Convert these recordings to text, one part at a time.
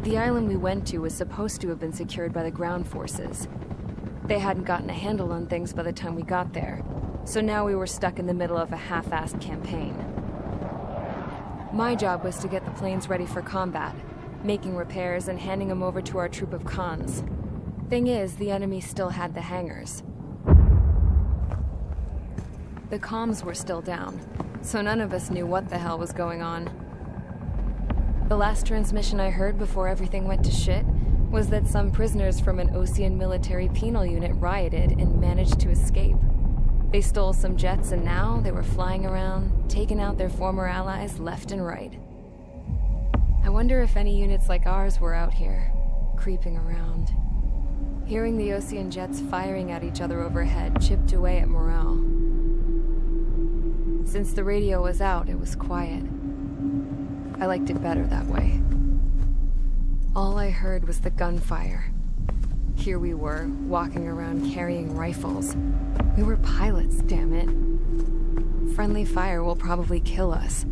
The island we went to was supposed to have been secured by the ground forces. They hadn't gotten a handle on things by the time we got there, so now we were stuck in the middle of a half-assed campaign. My job was to get the planes ready for combat, making repairs and handing them over to our troop of cons. Thing is, the enemy still had the hangars. The comms were still down, so none of us knew what the hell was going on. The last transmission I heard before everything went to shit was that some prisoners from an Osean military penal unit rioted and managed to escape. They stole some jets and now they were flying around, taking out their former allies left and right. I wonder if any units like ours were out here, creeping around. Hearing the Osean jets firing at each other overhead chipped away at morale. Since the radio was out, it was quiet. I liked it better that way. All I heard was the gunfire. Here we were, walking around carrying rifles. We were pilots, damn it. Friendly fire will probably kill us.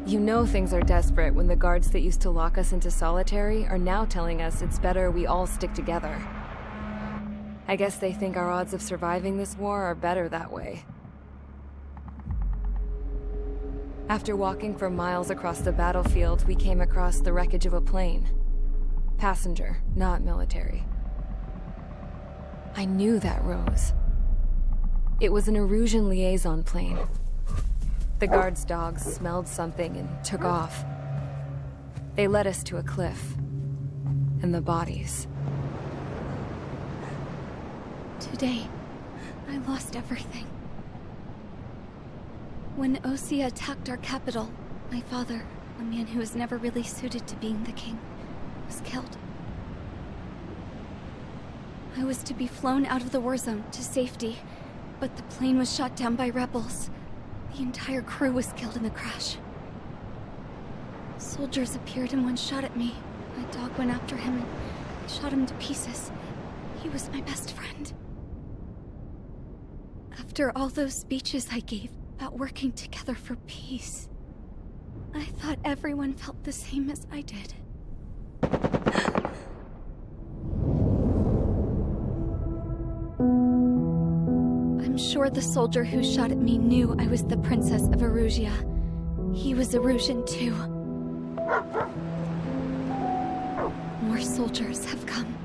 You know things are desperate when the guards that used to lock us into solitary are now telling us it's better we all stick together. I guess they think our odds of surviving this war are better that way. After walking for miles across the battlefield, we came across the wreckage of a plane. Passenger, not military. I knew that rose. It was an Erusian liaison plane. The guard's dogs smelled something and took off. They led us to a cliff. And the bodies. Today, I lost everything. When Osea attacked our capital, my father, a man who was never really suited to being the king, was killed. I was to be flown out of the war zone to safety, but the plane was shot down by rebels. The entire crew was killed in the crash. Soldiers appeared and one shot at me. My dog went after him and shot him to pieces. He was my best friend. After all those speeches I gave about working together for peace, I thought everyone felt the same as I did. I'm sure the soldier who shot at me knew I was the Princess of Erusia. He was Erusian too. More soldiers have come.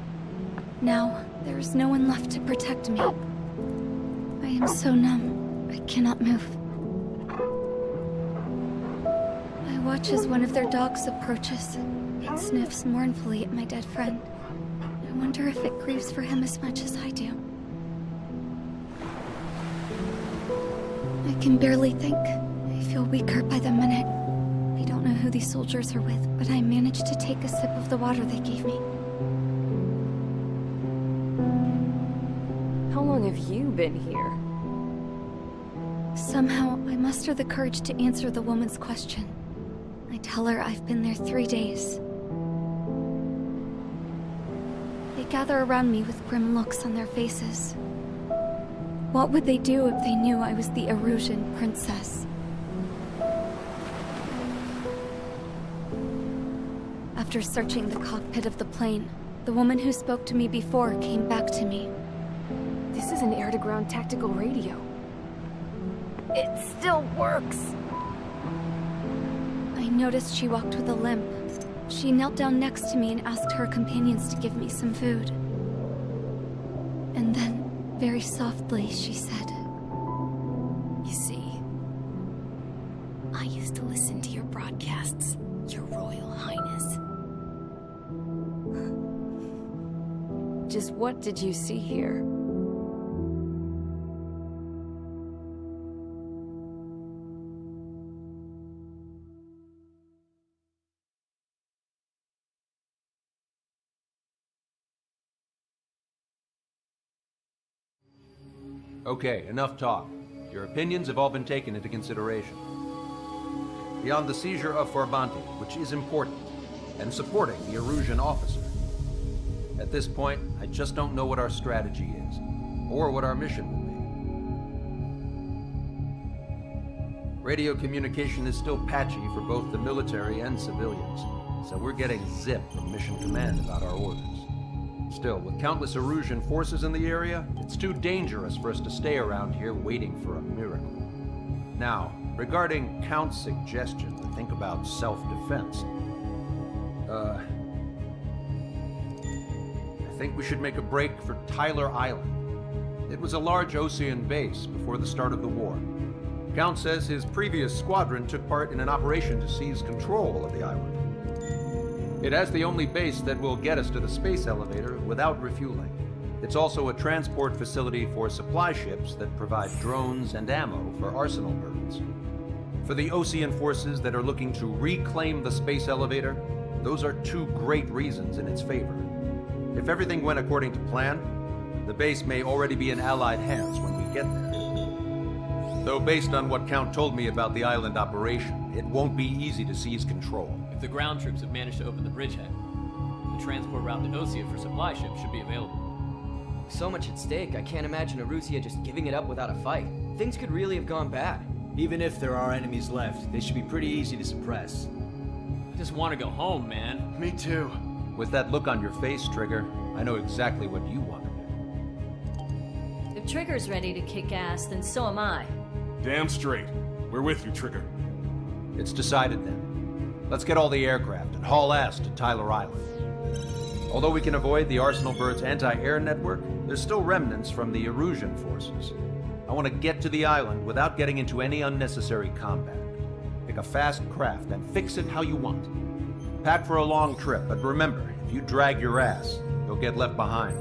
Now, there is no one left to protect me. I am so numb, I cannot move. I watch as one of their dogs approaches. It sniffs mournfully at my dead friend. I wonder if it grieves for him as much as I do. I can barely think. I feel weaker by the minute. I don't know who these soldiers are with, but I managed to take a sip of the water they gave me. How long have you been here? Somehow, I muster the courage to answer the woman's question. I tell her I've been there 3 days. They gather around me with grim looks on their faces. What would they do if they knew I was the Erusian princess? After searching the cockpit of the plane, the woman who spoke to me before came back to me. This is an air-to-ground tactical radio. It still works! I noticed she walked with a limp. She knelt down next to me and asked her companions to give me some food. And then, very softly, she said, "You see, I used to listen to your broadcasts, Your Royal Highness." Just what did you see here? Okay, enough talk. Your opinions have all been taken into consideration. Beyond the seizure of Forbanti, which is important, and supporting the Erusian officer, at this point, I just don't know what our strategy is, or what our mission will be. Radio communication is still patchy for both the military and civilians. so we're getting zip from Mission Command about our orders. Still, with countless Erusian forces in the area, it's too dangerous for us to stay around here waiting for a miracle. Now, regarding Count's suggestion to think about self-defense, I think we should make a break for Tyler Island. It was a large Osean base before the start of the war. Count says his previous squadron took part in an operation to seize control of the island. It has the only base that will get us to the space elevator without refueling. It's also a transport facility for supply ships that provide drones and ammo for arsenal birds. For the Osean forces that are looking to reclaim the space elevator, those are two great reasons in its favor. If everything went according to plan, the base may already be in Allied hands when we get there. Though based on what Count told me about the island operation, it won't be easy to seize control. If the ground troops have managed to open the bridgehead, the transport route to Osea for supply ships should be available. So much at stake, I can't imagine Erusia just giving it up without a fight. Things could really have gone bad. Even if there are enemies left, they should be pretty easy to suppress. I just want to go home, man. Me too. With that look on your face, Trigger, I know exactly what you want to do. If Trigger's ready to kick ass, then so am I. Damn straight. We're with you, Trigger. It's decided then. Let's get all the aircraft and haul ass to Tyler Island. Although we can avoid the Arsenal Bird's anti-air network, there's still remnants from the Erusian forces. I want to get to the island without getting into any unnecessary combat. Pick a fast craft and fix it how you want. Pack for a long trip, but remember, if you drag your ass, you'll get left behind.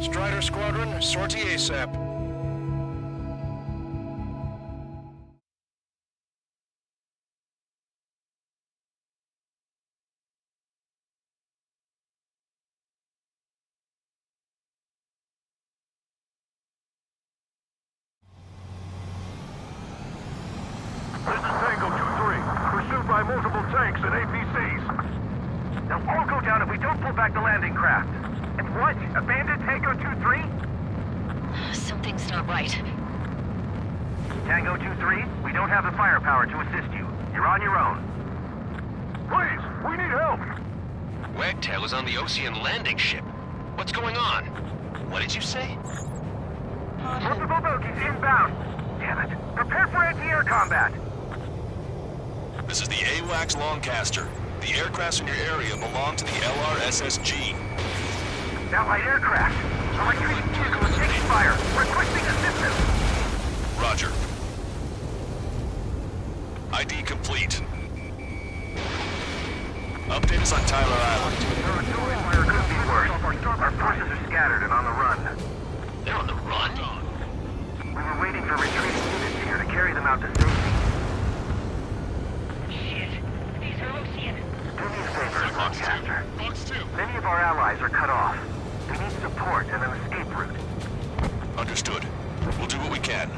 Strider Squadron, sortie ASAP. This is Tango 2-3, pursued by multiple tanks and APCs. They'll all go down if we don't pull back the landing craft. And what? Abandoned Tango 2-3? Something's not right. Tango 2-3, we don't have the firepower to assist you. You're on your own. Please, we need help. Wagtail is on the Osean landing ship. What's going on? What did you say? Multiple bogies inbound. Damn it. Prepare for anti-air combat. This is the AWACS Longcaster. The aircrafts in your area belong to the LRSSG. Allied aircraft. A retreating vehicle is taking fire. Requesting assistance. Roger. ID complete. Update us on Tyler Island. Fire could be worse. Our forces are scattered and on the run. They're on the run? We were waiting for retreating units here to carry them out to safety. Shit. These are Ocean. Do me a favor, Broadcaster. Box 2. Many of our allies are cut off. We need support and an escape route. Understood. We'll do what we can.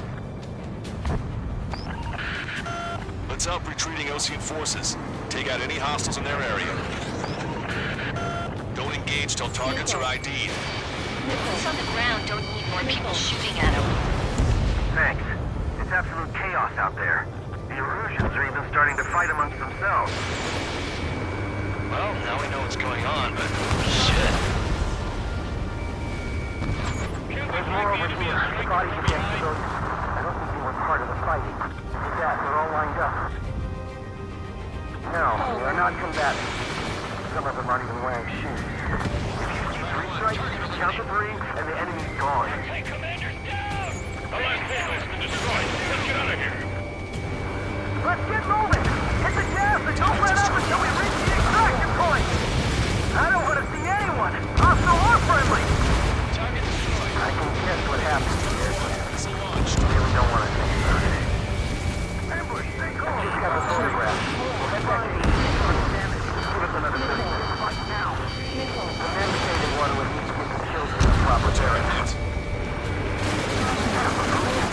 Let's help retreating Ocean forces. Take out any hostiles in their area. Don't engage till targets are ID'd. Those on the ground don't need more people shooting at them. Thanks. It's absolute chaos out there. The Erusians are even starting to fight amongst themselves. Well, now we know what's going on, but shit. There's more over here. Bodies of dead civilians. I don't think they were part of the fighting. With that, they're all lined up. No, they are not combatants. Some of them aren't even wearing shoes. If you see 3 strikes, count to 3, and the enemy's gone. Hey, commander's down! The last vehicle has been destroyed. Let's get out of here. Let's get moving! Hit the gas and don't let up until we reach the extraction point! I don't want to see anyone, hostile or friendly! Target destroyed. I can guess what happened here. Missile launched. I really don't want to think about it. Ambush, stay calm! Just got a photograph. We'll head back to the damage. Give us another 30 minutes. Right now. The navigated one would need to get the children a proper Target.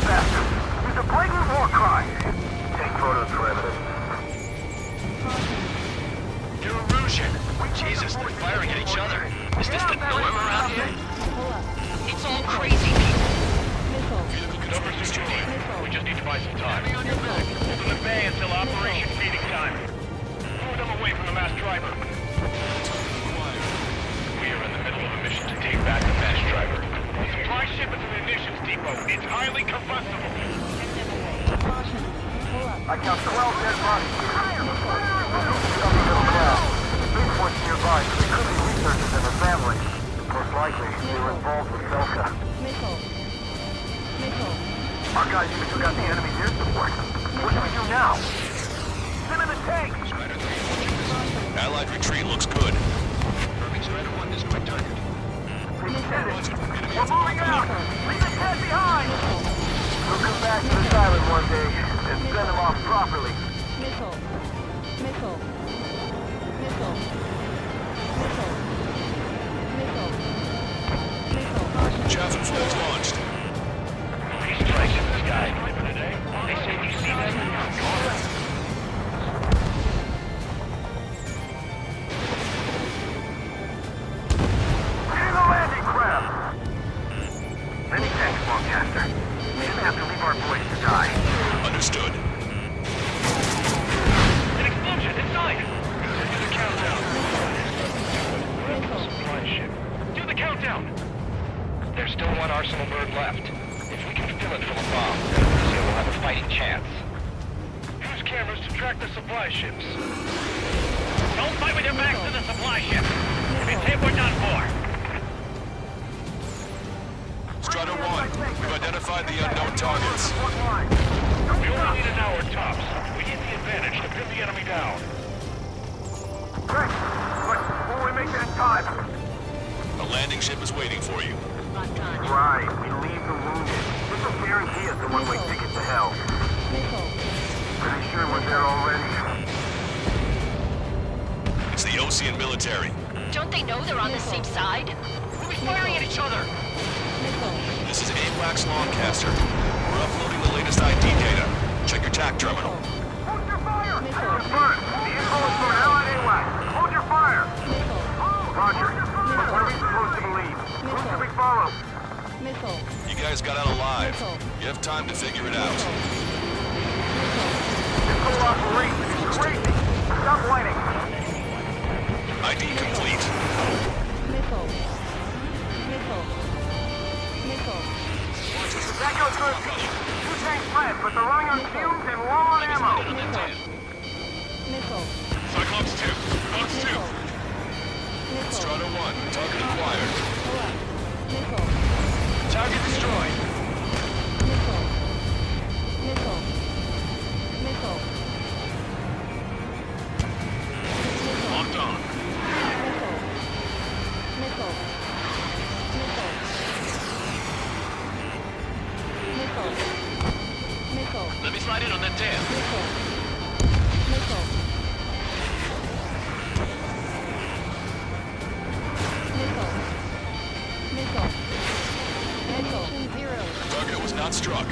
faster. There's a blatant war cry. Take photos for evidence. New Erusian. Jesus, they're firing at each other. Is this the norm around here? It's all crazy people. Numbers destroyed. We just need to buy some time. Hold them at bay until operation feeding time. Move them away from the mass driver. We are in the middle of a mission to take back the mass driver. The supply ship is a munitions depot. It's highly combustible. I count 12 dead bodies. Reports nearby. They could be researchers and their families. Most likely, they were involved with Velka. Our guys even took out the enemy's air support. What do we do now? Send in the tank! Allied retreat looks good. Perfect Strider 1 destroyed target. We're moving out! Leave the cat behind! We'll come back to this island one day and send them off properly. Chaff and flares launched. 3 strikes in the sky today. They say you see them. Hitting the landing craft! Many thanks, Broadcaster. We didn't have to leave our boys to die. Understood. An explosion inside! Do the countdown. Supply ship. Do the countdown! There's still one arsenal bird left. If we can fill it full of bombs, then Russia will have a fighting chance. Use cameras to track the supply ships. Don't fight with your backs to the supply ship. If it's hit, we're done for. Strider 1, we've identified the unknown targets. We only need an hour tops. We need the advantage to pin the enemy down. Great, but will we make that in time? A landing ship is waiting for you. Right, we leave the wounded. This will guarantee us a one-way ticket to hell. Pretty sure we're there already. It's the Ocean military. Don't they know they're on the same side? We'll be firing at each other. This is AWACS Longcaster. We're uploading the latest ID data. Check your TAC terminal. Hold your fire! Confirmed. The info is from Allied AWACS. Hold your fire! Roger. What are we supposed to believe? Who should we follow? You guys got out alive. You have time to figure it out. This whole operation is crazy. Stop whining. ID complete. That goes good. 2 tanks left, but they're running on fumes and low on ammo. Cyclops 2. slide in on that dam. Missile. Target was not struck.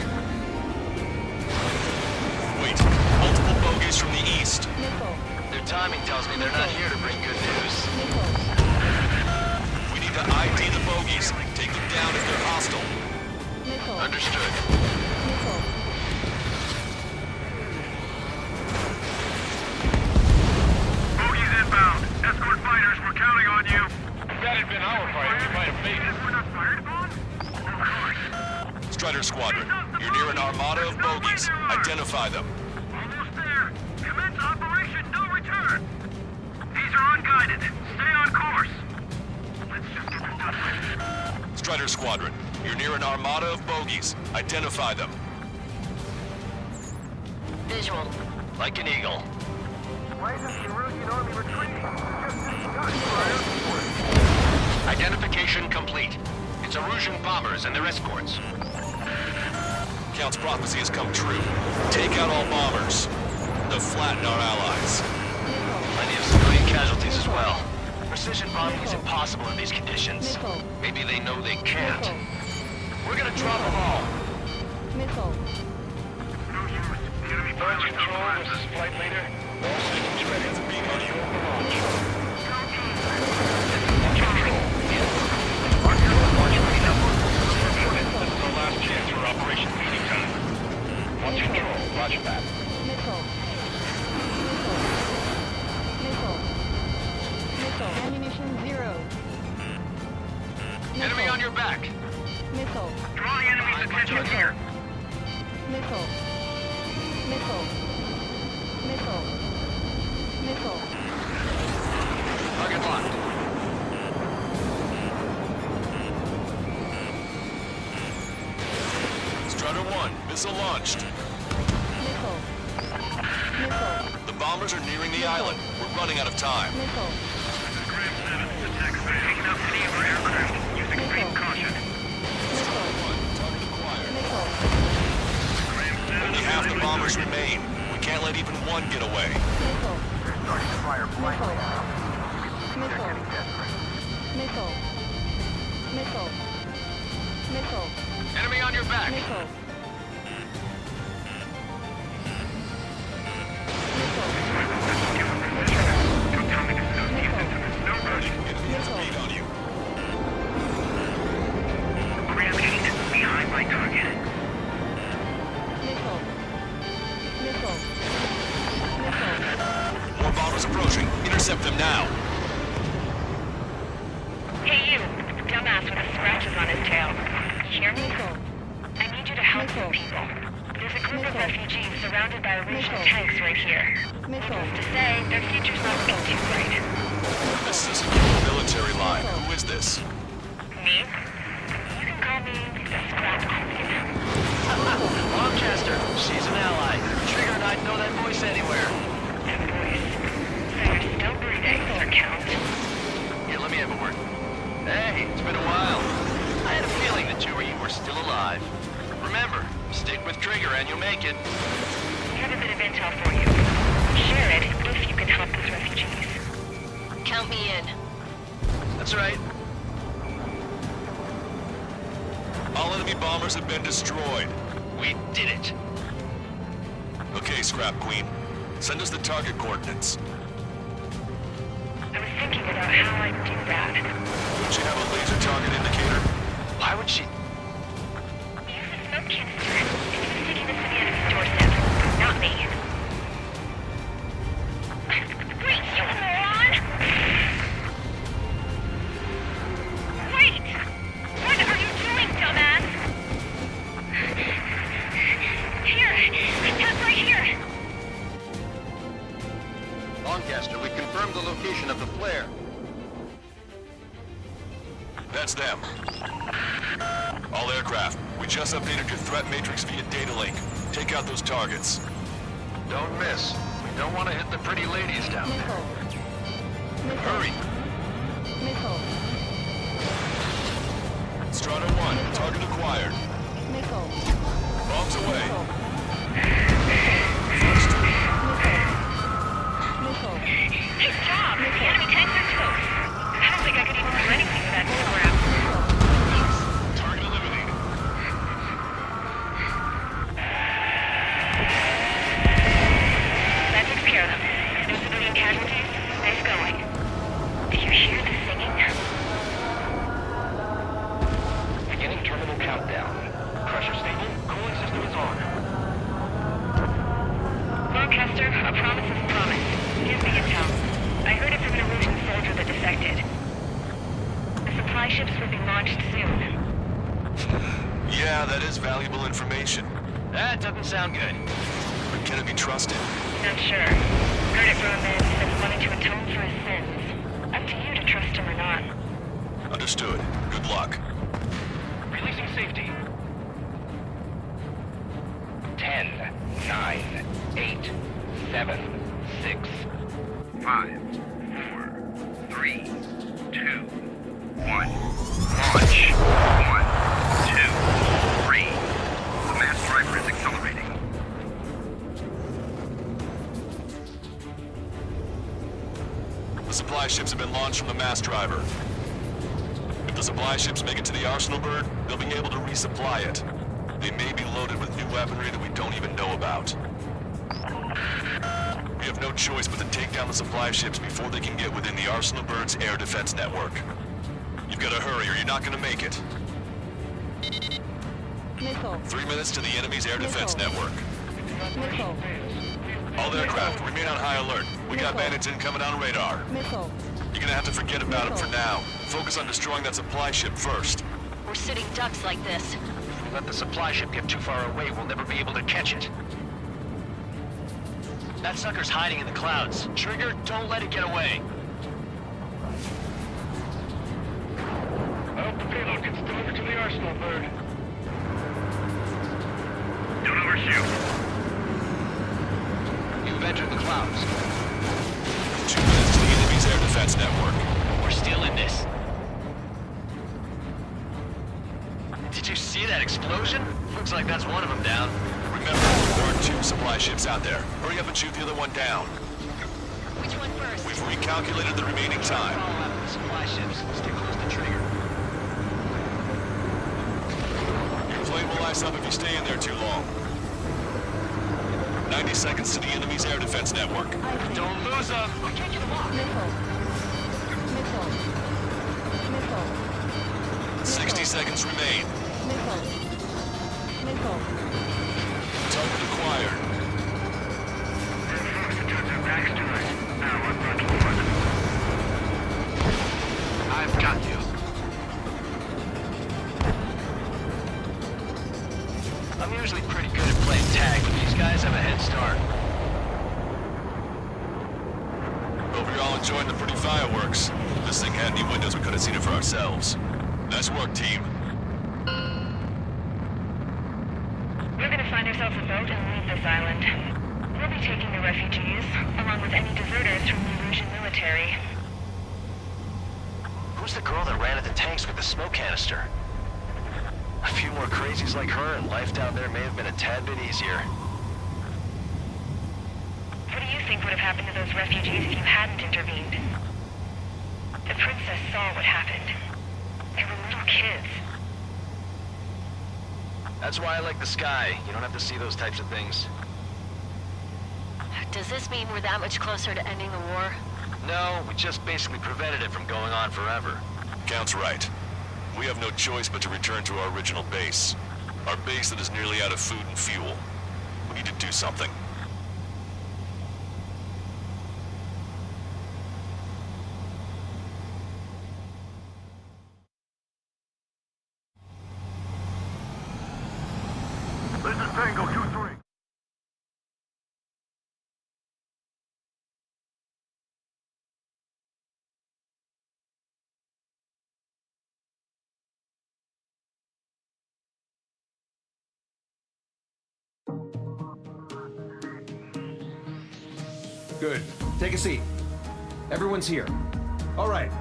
Wait, multiple bogeys from the east. Their timing tells me they're not here to bring good news. We need to ID the bogeys, take them down if they're hostile. Understood. Bogeys inbound. Escort fighters, we're counting on you. If that had been our fight, we might have made it. We're not fired upon? Of course. Strider Squadron, you're near an armada of bogeys. Identify them. Almost there. Commence operation, no return. These are unguided. Stay on course. Let's just get this done with. Strider Squadron, you're near an armada of bogeys. Identify them. Visual. Like an eagle. Why isn't the Erusian army retreating? Identification complete. It's Erusian bombers and their escorts. Count's prophecy has come true. Take out all bombers. They'll flatten our allies. Plenty of civilian casualties as well. Precision bombing is impossible in these conditions. Maybe they know they can't. We're gonna drop them all. Missile. Launch control, this is flight leader. All systems ready. It's a beam on you for launch. Launch control. Launch ready now. This is our last chance for Operation Meeting Time. Launch control, roger that. Missile. Ammunition 0. Enemy on your back. Missile. Draw the enemy's attention here. Missile. Target locked. Strider 1, missile launched. The bombers are nearing the island. We're running out of time. Taking out any of our aircraft. Use extreme caution. Strider 1, target acquired. Only half the bombers remain. We can't let even one get away. They're starting to fire blankly now. They're getting desperate. Enemy on your back. Atomic associate system. No rush. Enemy has a beat on you. Ram 8 behind my target. More bombers approaching. Intercept them now. Hey, you. Dumbass with the scratches on his tail. You hear me? I need you to help some people. There's a group of refugees surrounded by Erusian tanks right here. Needless to say, their future's not looking too bright. This is a military line. Who is this? Me? You can call me the Scrap Queen. Lancaster, she's an ally. Trigger and I'd know that voice anywhere. That voice. So you're still breathing, Sir Count. Here, let me have a word. Hey, it's been a while. I had a feeling the two of you were still alive. Remember, stick with Trigger and you'll make it. I have a bit of intel for you. Share it if you can help those refugees. Count me in. That's right. All enemy bombers have been destroyed. We did it. Okay, Scrap Queen. Send us the target coordinates. I was thinking about how I'd do that. Don't you have a laser target indicator? Why would she... Use the smoke canister. It was sticking this to the enemy's doorstep. Not me. Wait, you moron! Wait! What are you doing, dumbass? Here! That's right here! Lancaster, we confirmed the location of the flare. That's them. All aircraft, we just updated your threat matrix via data link. Take out those targets. Don't miss. We don't want to hit the pretty ladies down there. Hurry! Strider 1, target acquired. Bombs away. Hey, stop! The enemy tanks are close. I don't think I could even do anything with that scrap. Target eliminated. That takes care of them. No civilian casualties? Nice going. Do you hear the singing? Beginning terminal countdown. Pressure stable. Cooling system is on. Lancaster, a promise is a promise. Here's the intel. I heard it from an Erusian soldier that defected. The supply ships will be launched soon. Yeah, that is valuable information. That doesn't sound good. But can it be trusted? Not sure. Heard it from a man who says wanting to atone for his sins. Up to you to trust him or not. Understood. Good luck. Releasing safety. 10, 9, 8, 7, 6, 5, 4, 3, 2, 1. Launch. 1, 2, 3. The mass driver is accelerating. The supply ships have been launched from the mass driver. If the supply ships make it to the arsenal bird, they'll be able to resupply it. They may be loaded with new weaponry that we don't even know about. We have no choice but to take down the supply ships before they can get within the arsenal bird's air defense network. You've got to hurry or you're not going to make it. 3 minutes to the enemy's air defense network. All aircraft, remain on high alert. We got bandits incoming on radar. You're gonna have to forget about them for now. Focus on destroying that supply ship first. We're sitting ducks like this. If we let the supply ship get too far away, we'll never be able to catch it. That sucker's hiding in the clouds. Trigger, don't let it get away. I hope the payload gets delivered to the arsenal, bird. Don't overshoot. You've entered the clouds. 2 minutes to the enemy's air defense network. We're still in this. Did you see that explosion? Looks like that's one of them down. Remember, there are 2 supply ships out there. Hurry up and shoot the other one down. Which one first? We've recalculated the remaining time. Follow after the supply ships. Stay close to Trigger. Your plane will ice up if you stay in there too long. 90 seconds to the enemy's air defense network. Don't lose them! I can't get them off! 60 seconds remain. Target acquired. I've got you. I'm usually pretty good at playing tag, but these guys have a head start. Hope you're all enjoying the pretty fireworks. If this thing had any windows, we could have seen it for ourselves. Nice work, team. We're gonna find ourselves a boat and leave this island. We'll be taking the refugees, along with any deserters from the Erusian military. Who's the girl that ran at the tanks with the smoke canister? A few more crazies like her, and life down there may have been a tad bit easier. What do you think would have happened to those refugees if you hadn't intervened? The princess saw what happened. They were little kids. That's why I like the sky. You don't have to see those types of things. Does this mean we're that much closer to ending the war? No, we just basically prevented it from going on forever. Count's right. We have no choice but to return to our original base. Our base that is nearly out of food and fuel. We need to do something. This is Tango 2-3. Good. Take a seat. Everyone's here. All right.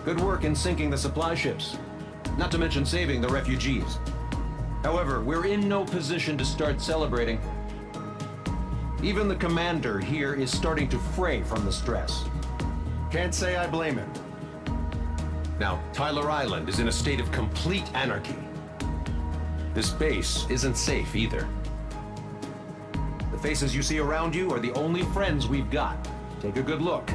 Good work in sinking the supply ships. Not to mention saving the refugees. However, we're in no position to start celebrating Even the commander here is starting to fray from the stress. Can't say I blame him. Now, Tyler Island is in a state of complete anarchy. This base isn't safe either. The faces you see around you are the only friends we've got. Take a good look.